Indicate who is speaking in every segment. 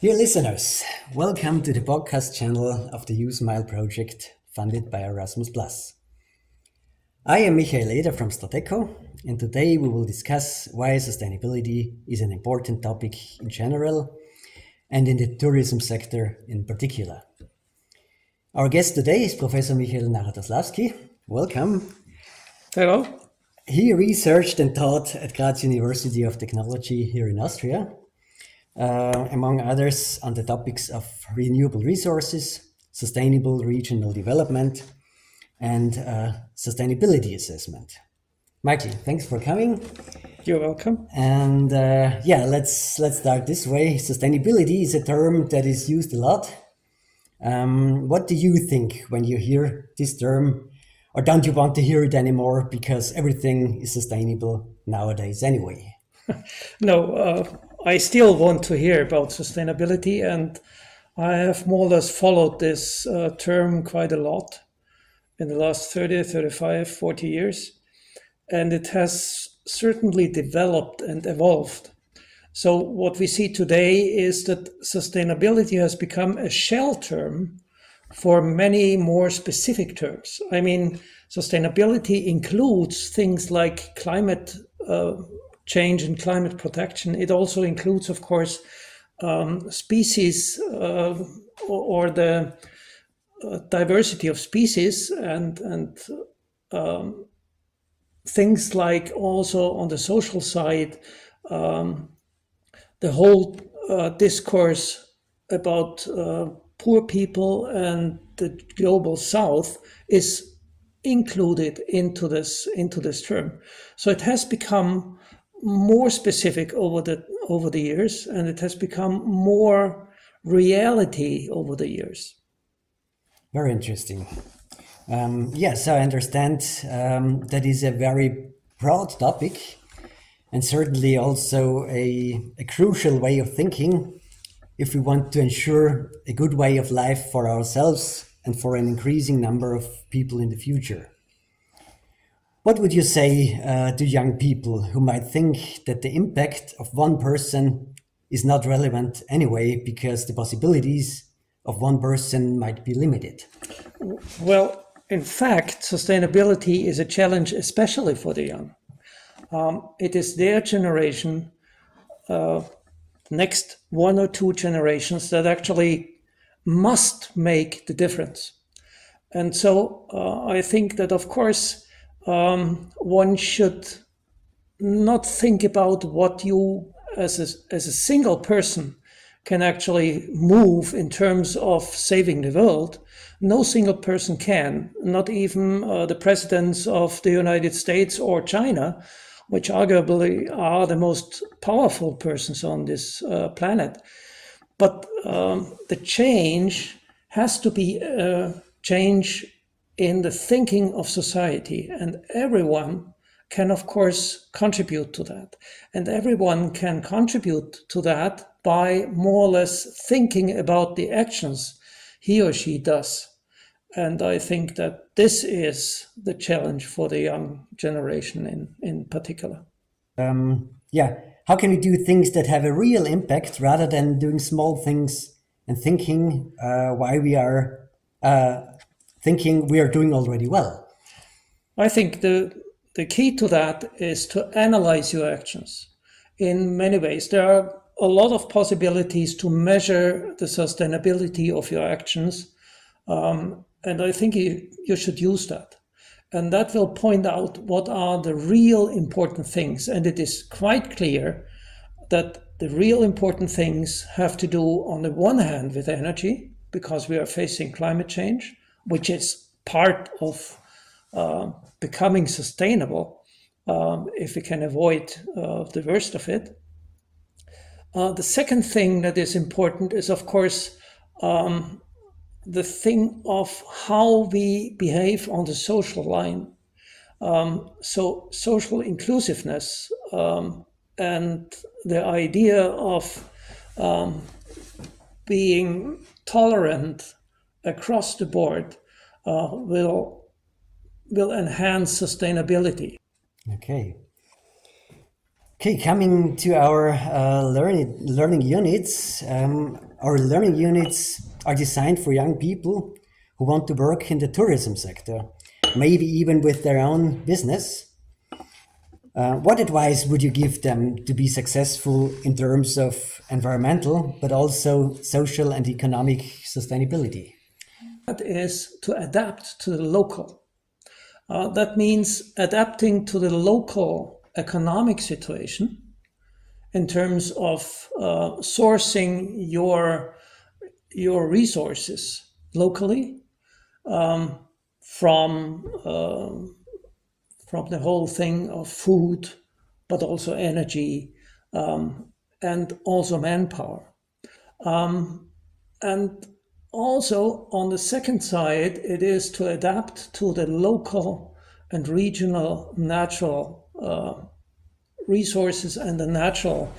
Speaker 1: Dear listeners, welcome to the podcast channel of the you-smile project funded by Erasmus+. I am Michael Eder from Strateco, and today we will discuss why sustainability is an important topic in general and in the tourism sector in particular. Our guest today is Professor Michael Naratoslawski. Welcome.
Speaker 2: Hello.
Speaker 1: He researched and taught at Graz University of Technology here in Austria, among others on the topics of renewable resources, sustainable regional development, and sustainability assessment. Michael, thanks for coming.
Speaker 2: You're welcome.
Speaker 1: And let's start this way. Sustainability is a term that is used a lot. What do you think when you hear this term, or don't you want to hear it anymore because everything is sustainable nowadays anyway?
Speaker 2: No, I still want to hear about sustainability, and I have more or less followed this term quite a lot in the last 30, 35, 40 years. And it has certainly developed and evolved. So what we see today is that sustainability has become a shell term for many more specific terms. I mean, sustainability includes things like climate change and climate protection. It also includes, of course, species or the diversity of species and things like also on the social side, the whole discourse about poor people and the global south is included into this term. So it has become more specific over the years, and it has become more reality over the years.
Speaker 1: Very interesting. Yes, I understand that is a very broad topic and certainly also a crucial way of thinking if we want to ensure a good way of life for ourselves and for an increasing number of people in the future. What would you say to young people who might think that the impact of one person is not relevant anyway because the possibilities of one person might be limited?
Speaker 2: Well, in fact, sustainability is a challenge, especially for the young. It is their generation, next one or two generations, that actually must make the difference. And so I think that, of course, one should not think about what you as a single person can actually move in terms of saving the world. No single person can, not even the presidents of the United States or China, which arguably are the most powerful persons on this planet. But the change has to be a change in the thinking of society, and everyone can, of course, contribute to that. And everyone can contribute to that by more or less thinking about the actions he or she does. And I think that this is the challenge for the young generation in particular.
Speaker 1: How can we do things that have a real impact rather than doing small things and thinking why we are thinking we are doing already well?
Speaker 2: I think the key to that is to analyze your actions in many ways. There are a lot of possibilities to measure the sustainability of your actions, and I think you should use that. And that will point out what are the real important things. And it is quite clear that the real important things have to do, on the one hand, with energy, because we are facing climate change, which is part of becoming sustainable if we can avoid the worst of it. The second thing that is important is, of course, the thing of how we behave on the social line. So social inclusiveness and the idea of being tolerant across the board will enhance sustainability.
Speaker 1: Okay. Okay, coming to our learning units. Our learning units are designed for young people who want to work in the tourism sector, maybe even with their own business. What advice would you give them to be successful in terms of environmental, but also social and economic sustainability?
Speaker 2: That is to adapt to the local. That means adapting to the local economic situation in terms of sourcing your resources locally, from the whole thing of food, but also energy, and also manpower. And also on the second side, it is to adapt to the local and regional natural resources and the natural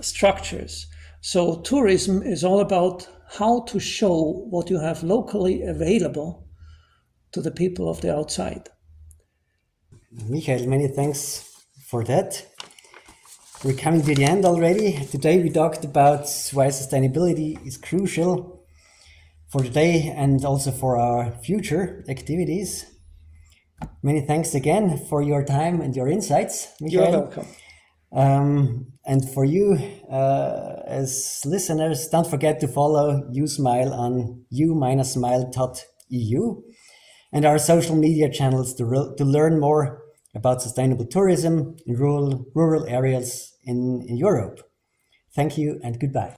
Speaker 2: structures. So tourism is all about how to show what you have locally available to the people of the outside.
Speaker 1: Michael, many thanks for that. We're coming to the end already. Today we talked about why sustainability is crucial for today and also for our future activities. Many thanks again for your time and your insights,
Speaker 2: You're
Speaker 1: Michael.
Speaker 2: welcome.
Speaker 1: And for you, as listeners, don't forget to follow you-smile on you-smile.eu and our social media channels to learn more about sustainable tourism in rural areas in Europe. Thank you and goodbye.